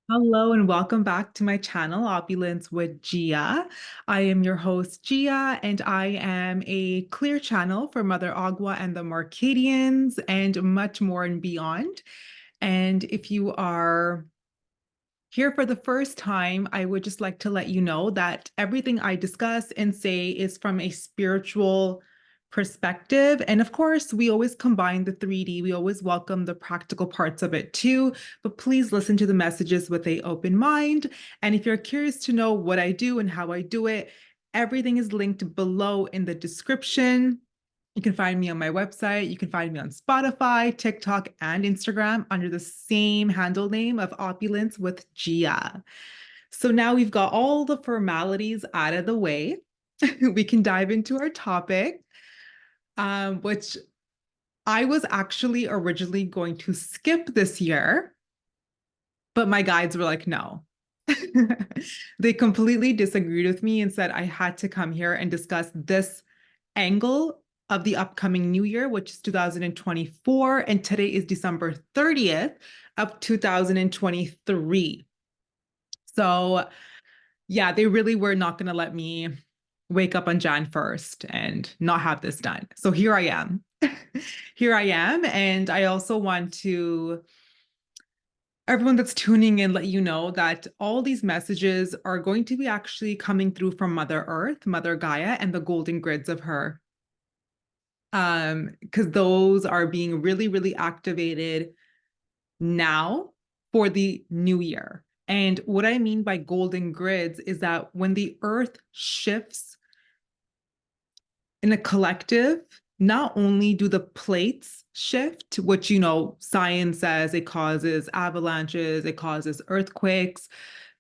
Hello and welcome back to my channel, Opulence with Gia. I am your host, Gia, and I am a clear channel for Mother Agua and the Marcadians and much more and beyond. And if you are here for the first time, I would just like to let you know that everything I discuss and say is from a spiritual perspective. And of course, we always combine the 3D. We always welcome the practical parts of it too. But please listen to the messages with an open mind. And if you're curious to know what I do and how I do it, everything is linked below in the description. You can find me on my website. You can find me on Spotify, TikTok, and Instagram under the same handle name of Opulence with Gia. So now we've got all the formalities out of the way. We can dive into our topic, which I was actually originally going to skip this year, but my guides were like, no. They completely disagreed with me and said I had to come here and discuss this angle of the upcoming new year, which is 2024. And today is December 30th of 2023. So, yeah, they really were not going to let me wake up on Jan 1st and not have this done. So here I am. Here I am. And I also want to everyone that's tuning in, let you know that all these messages are going to be actually coming through from Mother Earth, Mother Gaia, and the golden grids of her. Because those are being really, really activated now for the new year. And what I mean by golden grids is that when the earth shifts in a collective, not only do the plates shift, which, science says it causes avalanches, it causes earthquakes,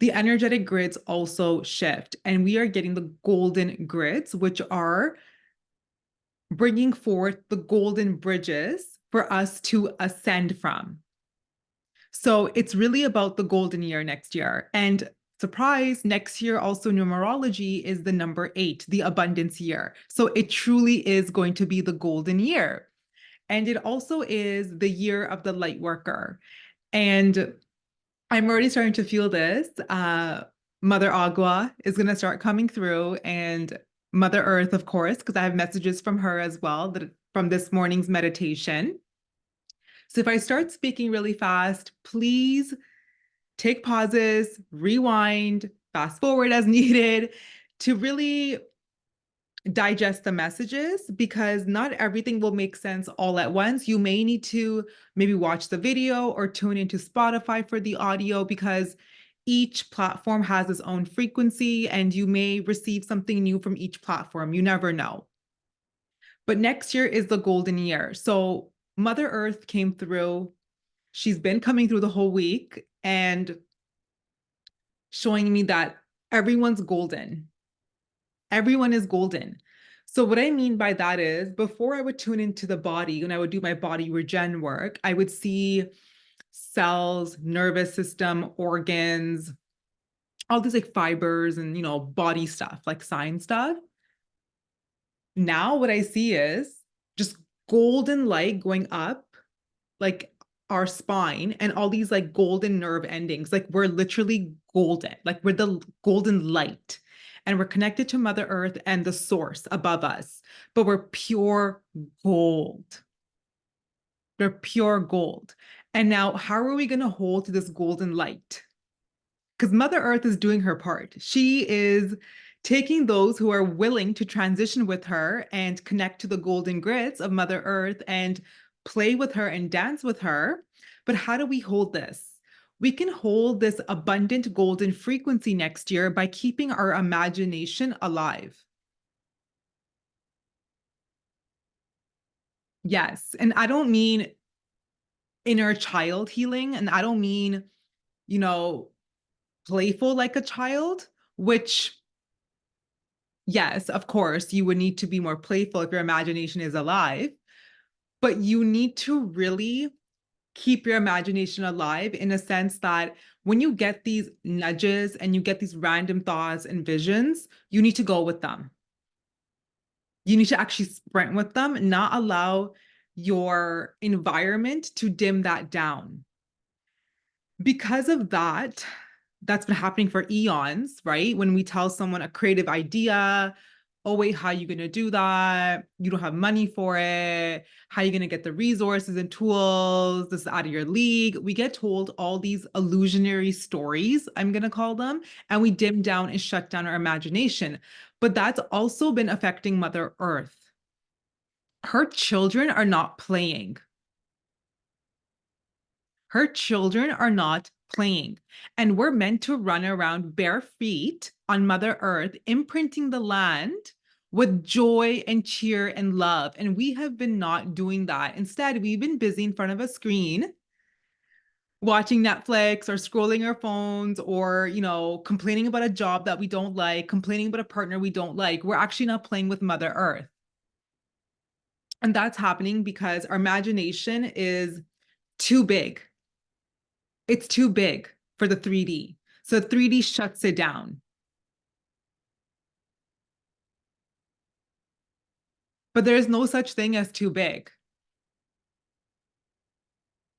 the energetic grids also shift. And we are getting the golden grids, which are bringing forth the golden bridges for us to ascend from. So it's really about the golden year next year. And surprise, next year also numerology is the number 8, the abundance year. So it truly is going to be the golden year. And it also is the year of the light worker. And I'm already starting to feel this. Mother Agua is going to start coming through, and Mother Earth, of course, because I have messages from her as well from this morning's meditation. So if I start speaking really fast, please take pauses, rewind, fast forward as needed to really digest the messages, because not everything will make sense all at once. You may need to maybe watch the video or tune into Spotify for the audio, because each platform has its own frequency and you may receive something new from each platform. You never know. But next year is the golden year. So Mother Earth came through. She's been coming through the whole week and showing me that everyone's golden. Everyone is golden. So what I mean by that is, before I would tune into the body, when I would do my body regen work, I would see cells, nervous system, organs, all these like fibers and, body stuff, like sign stuff. Now what I see is just golden light going up, like our spine, and all these like golden nerve endings. Like we're literally golden, like we're the golden light. And we're connected to Mother Earth and the source above us, but we're pure gold. They're pure gold. And now, how are we going to hold to this golden light? Because Mother Earth is doing her part. She is taking those who are willing to transition with her and connect to the golden grids of Mother Earth and play with her and dance with her. But how do we hold this? We can hold this abundant golden frequency next year by keeping our imagination alive. Yes. And I don't mean inner child healing. And I don't mean, you know, playful like a child, which, yes, of course, you would need to be more playful if your imagination is alive. But you need to really keep your imagination alive in a sense that when you get these nudges and you get these random thoughts and visions, you need to go with them. You need to actually sprint with them, not allow your environment to dim that down. because of that, that's been happening for eons, right? When we tell someone a creative idea, oh, wait, how are you going to do that? You don't have money for it. How are you going to get the resources and tools? This is out of your league. We get told all these illusionary stories, I'm going to call them, and we dim down and shut down our imagination. But that's also been affecting Mother Earth. Her children are not playing. Her children are not playing. And we're meant to run around bare feet on Mother Earth, imprinting the land with joy and cheer and love. And we have been not doing that. Instead, we've been busy in front of a screen watching Netflix or scrolling our phones or, complaining about a job that we don't like, complaining about a partner we don't like. We're actually not playing with Mother Earth. And that's happening because our imagination is too big. It's too big for the 3D. So 3D shuts it down. But there is no such thing as too big.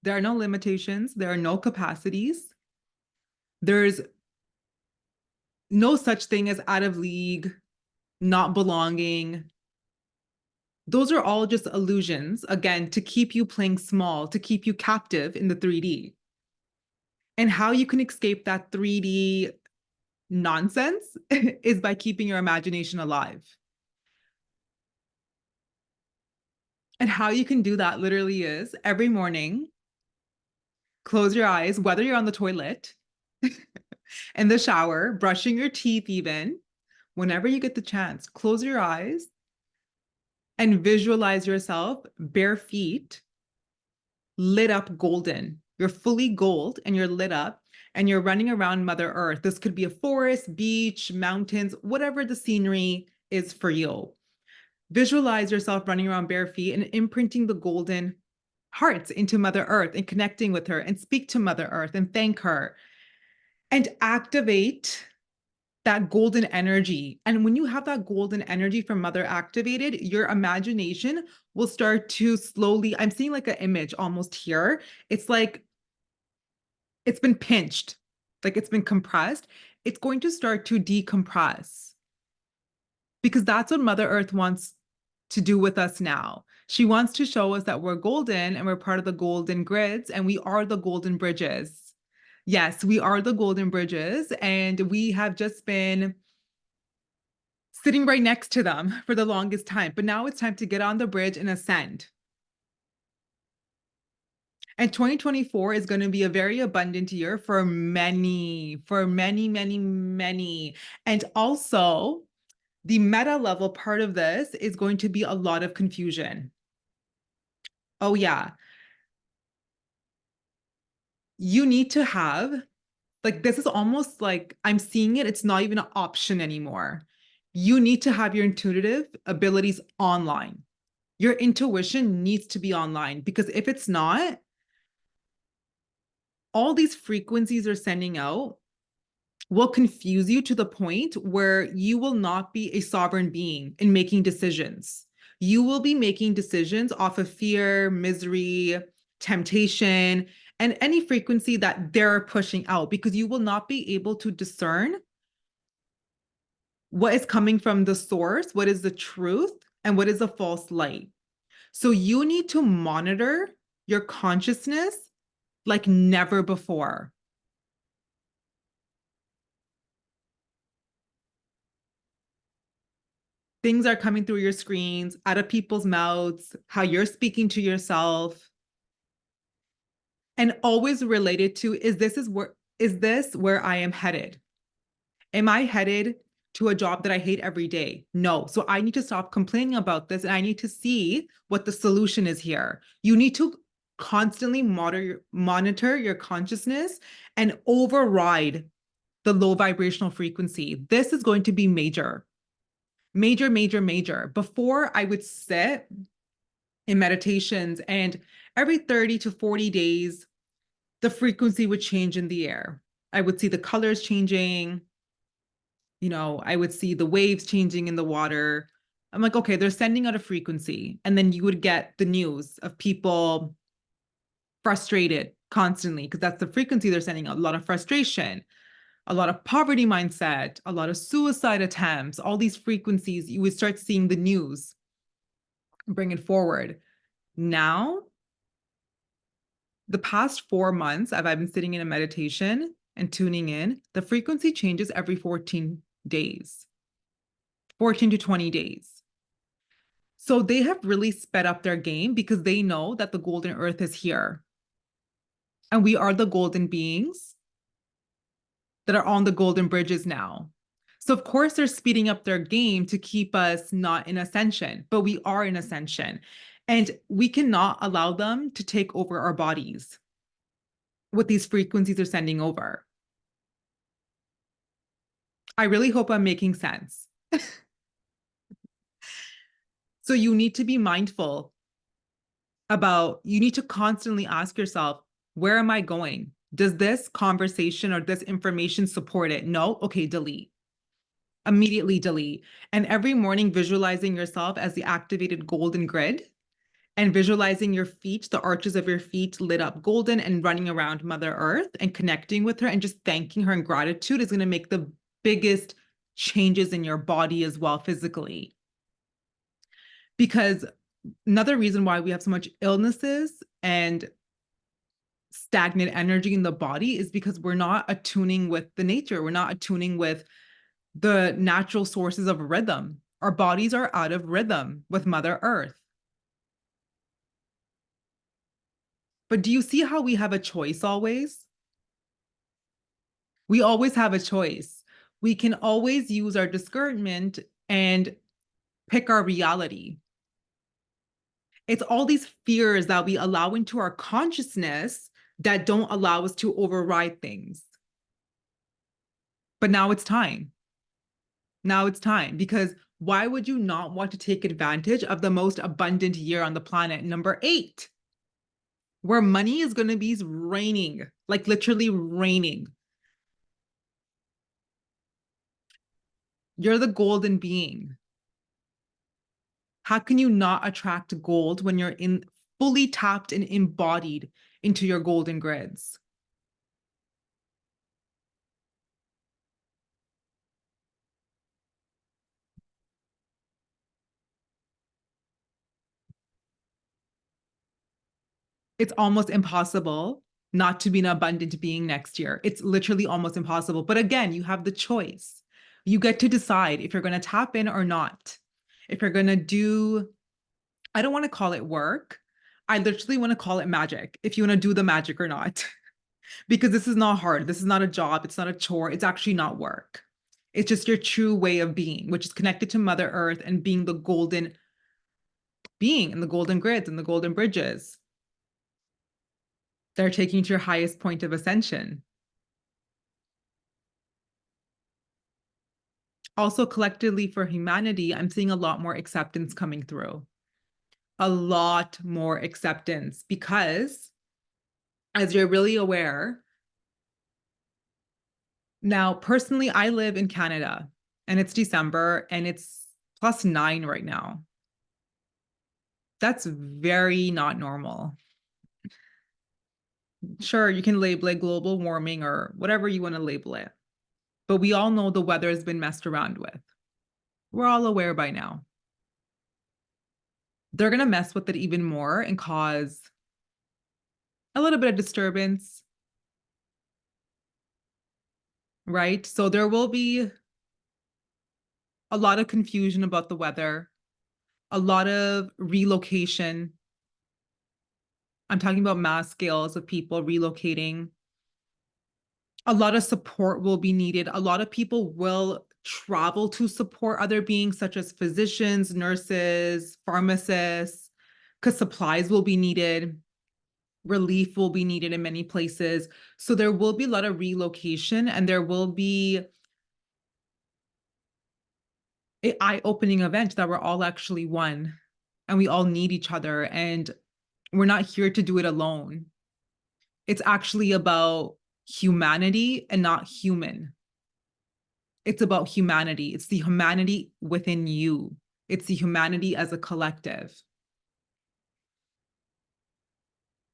There are no limitations. There are no capacities. There's no such thing as out of league, not belonging. Those are all just illusions, again, to keep you playing small, to keep you captive in the 3D. And how you can escape that 3D nonsense is by keeping your imagination alive. And how you can do that literally is every morning, close your eyes, whether you're on the toilet, in the shower, brushing your teeth, even whenever you get the chance, close your eyes and visualize yourself bare feet, lit up golden. You're fully gold and you're lit up and you're running around Mother Earth. This could be a forest, beach, mountains, whatever the scenery is for you. Visualize yourself running around bare feet and imprinting the golden hearts into Mother Earth and connecting with her and speak to Mother Earth and thank her and activate that golden energy. And when you have that golden energy from Mother activated, your imagination will start to slowly, I'm seeing like an image almost here. It's like it's been pinched, like it's been compressed. It's going to start to decompress because that's what Mother Earth wants to do with us now. She wants to show us that we're golden and we're part of the golden grids and we are the golden bridges. Yes, we are the golden bridges and we have just been sitting right next to them for the longest time. But now it's time to get on the bridge and ascend. And 2024 is going to be a very abundant year for many, many. And also, the meta level part of this is going to be a lot of confusion. Oh, yeah. You need to have, like, this is almost like I'm seeing it, it's not even an option anymore. You need to have your intuitive abilities online. Your intuition needs to be online because if it's not, all these frequencies are sending out will confuse you to the point where you will not be a sovereign being in making decisions. You will be making decisions off of fear, misery, temptation, and any frequency that they're pushing out because you will not be able to discern what is coming from the source, what is the truth, and what is a false light. So you need to monitor your consciousness like never before. Things are coming through your screens, out of people's mouths, how you're speaking to yourself, and always related to is this where I am headed? Am I headed to a job that I hate every day? No. So I need to stop complaining about this and I need to see what the solution is here. You need to constantly monitor your consciousness and override the low vibrational frequency. This is going to be major. Major. Before I would sit in meditations and every 30 to 40 days, the frequency would change in the air. I would see the colors changing. I would see the waves changing in the water. I'm like, okay, they're sending out a frequency. And then you would get the news of people frustrated, constantly, because that's the frequency they're sending out. A lot of frustration, a lot of poverty mindset, a lot of suicide attempts, all these frequencies. You would start seeing the news bring it forward. Now, the past 4 months, I've been sitting in a meditation and tuning in. The frequency changes every 14 days, 14 to 20 days. So they have really sped up their game because they know that the golden earth is here. And we are the golden beings that are on the golden bridges now. So of course they're speeding up their game to keep us not in ascension, but we are in ascension. And we cannot allow them to take over our bodies. What these frequencies are sending over. I really hope I'm making sense. So you need to be mindful about, you need to constantly ask yourself, where am I going? Does this conversation or this information support it? No? Okay, delete. Immediately delete. And every morning, visualizing yourself as the activated golden grid and visualizing your feet, the arches of your feet lit up golden and running around Mother Earth and connecting with her and just thanking her in gratitude is going to make the biggest changes in your body as well physically. Because another reason why we have so much illnesses and stagnant energy in the body is because we're not attuning with the nature. We're not attuning with the natural sources of rhythm. Our bodies are out of rhythm with Mother Earth. But do you see how we have a choice always? We always have a choice. We can always use our discernment and pick our reality. It's all these fears that we allow into our consciousness that don't allow us to override things. But now it's time. Now it's time, because why would you not want to take advantage of the most abundant year on the planet, number 8, where money is going to be raining, like literally raining. You're the golden being. How can you not attract gold when you're in fully tapped and embodied into your golden grids? It's almost impossible not to be an abundant being next year. It's literally almost impossible. But again, you have the choice. You get to decide if you're going to tap in or not. If you're going to do, I don't want to call it work. I literally want to call it magic. If you want to do the magic or not, because this is not hard. This is not a job. It's not a chore. It's actually not work. It's just your true way of being, which is connected to Mother Earth and being the golden being and the golden grids and the golden bridges. They're taking you to your highest point of ascension. Also, collectively for humanity, I'm seeing a lot more acceptance coming through. A lot more acceptance because, as you're really aware, now personally, I live in Canada and it's December and it's +9 right now. That's very not normal. Sure, you can label it global warming or whatever you want to label it. But we all know the weather has been messed around with. We're all aware by now. They're going to mess with it even more and cause a little bit of disturbance, right? So there will be a lot of confusion about the weather, a lot of relocation. I'm talking about mass scales of people relocating. A lot of support will be needed. A lot of people will travel to support other beings, such as physicians, nurses, pharmacists, because supplies will be needed. Relief will be needed in many places. So there will be a lot of relocation and there will be an eye-opening event that we're all actually one and we all need each other and we're not here to do it alone. It's actually about humanity and not human. It's about humanity. It's the humanity within you. It's the humanity as a collective.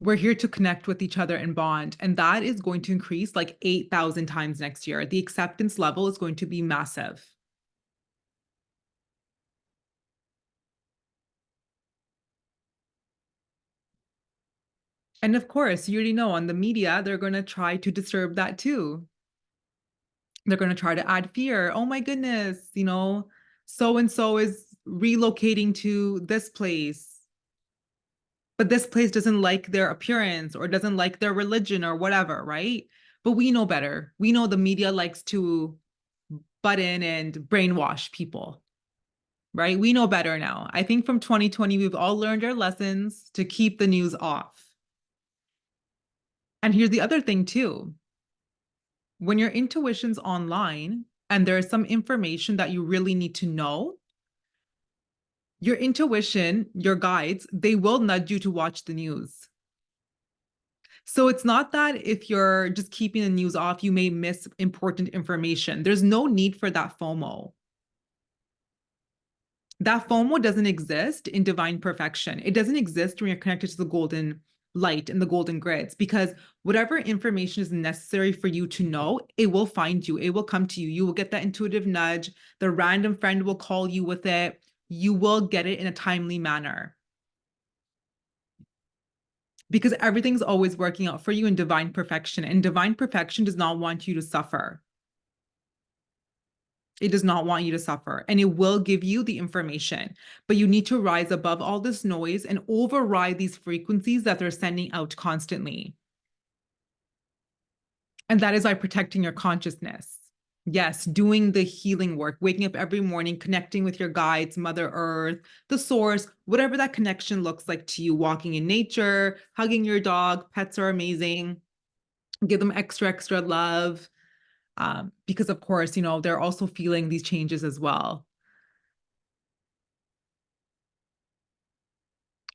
We're here to connect with each other and bond. And that is going to increase like 8,000 times next year. The acceptance level is going to be massive. And of course, you already know on the media, they're going to try to disturb that too. They're going to try to add fear. Oh my goodness, so and so is relocating to this place, but this place doesn't like their appearance or doesn't like their religion or whatever, right? But we know better. We know the media likes to butt in and brainwash people, right? We know better now. I think from 2020, we've all learned our lessons to keep the news off. And here's the other thing, too. When your intuition's online and there's some information that you really need to know, your intuition, your guides, they will nudge you to watch the news. So it's not that if you're just keeping the news off, you may miss important information. There's no need for that FOMO. That FOMO doesn't exist in divine perfection. It doesn't exist when you're connected to the golden light and the golden grids, because whatever information is necessary for you to know, it will find you. It will come to you. You will get that intuitive nudge. The random friend will call you with it. You will get it in a timely manner, because everything's always working out for you in divine perfection. And divine perfection does not want you to suffer. It does not want you to suffer, and it will give you the information. But you need to rise above all this noise and override these frequencies that they're sending out constantly. And that is by protecting your consciousness. Yes, doing the healing work, waking up every morning, connecting with your guides, Mother Earth, the source, whatever that connection looks like to you, walking in nature, hugging your dog. Pets are amazing. Give them extra love. Because of course, they're also feeling these changes as well.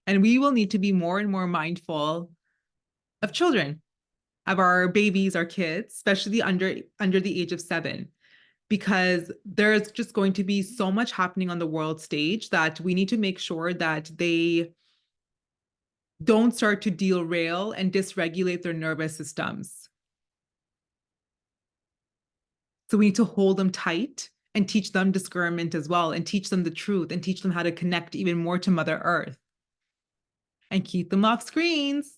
And we will need to be more and more mindful of children, of our babies, our kids, especially under the age of 7, because there's just going to be so much happening on the world stage that we need to make sure that they don't start to derail and dysregulate their nervous systems. So we need to hold them tight and teach them discernment as well, and teach them the truth, and teach them how to connect even more to Mother Earth, and keep them off screens.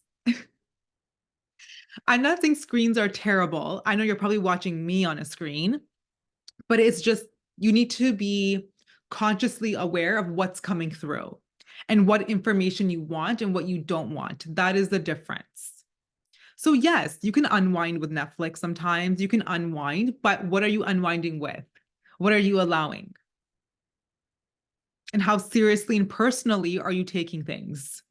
I'm not saying screens are terrible. I know you're probably watching me on a screen, but it's just you need to be consciously aware of what's coming through and what information you want and what you don't want. That is the difference. So yes, you can unwind with Netflix sometimes. You can unwind, but what are you unwinding with? What are you allowing? And how seriously and personally are you taking things?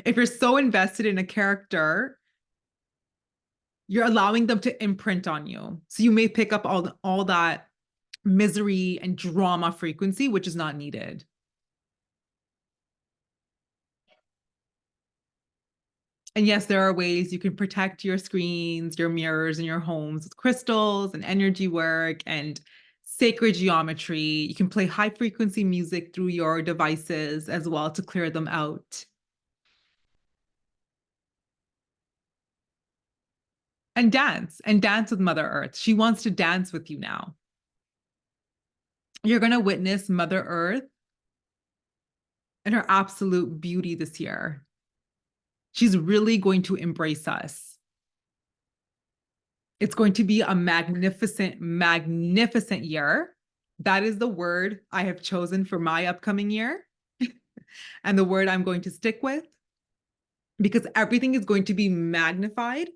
If you're so invested in a character, you're allowing them to imprint on you. So you may pick up all that misery and drama frequency, which is not needed. And yes, there are ways you can protect your screens, your mirrors, and your homes with crystals and energy work and sacred geometry. You can play high frequency music through your devices as well to clear them out. And dance with Mother Earth. She wants to dance with you now. You're going to witness Mother Earth and her absolute beauty this year. She's really going to embrace us. It's going to be a magnificent, magnificent year. That is the word I have chosen for my upcoming year and the word I'm going to stick with, because everything is going to be magnified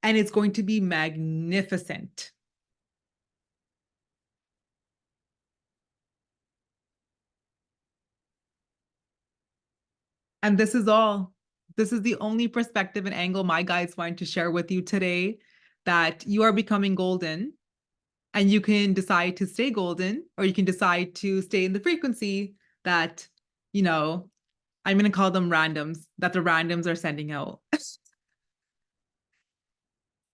and it's going to be magnificent. And this is all. This is the only perspective and angle my guides wanted to share with you today, that you are becoming golden, and you can decide to stay golden, or you can decide to stay in the frequency that, I'm going to call them randoms, that the randoms are sending out.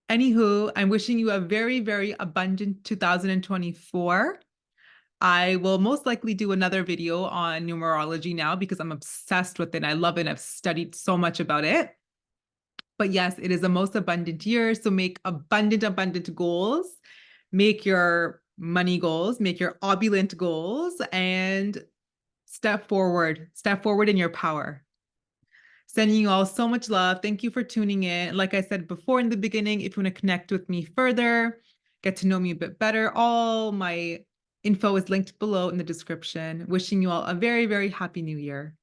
Anywho, I'm wishing you a very, very abundant 2024. I will most likely do another video on numerology now because I'm obsessed with it. I love it. I've studied so much about it. But yes, it is the most abundant year. So make abundant goals. Make your money goals, make your opulent goals, and step forward in your power. Sending you all so much love. Thank you for tuning in. Like I said before in the beginning, if you want to connect with me further, get to know me a bit better, all my info is linked below in the description. Wishing you all a very, very happy new year.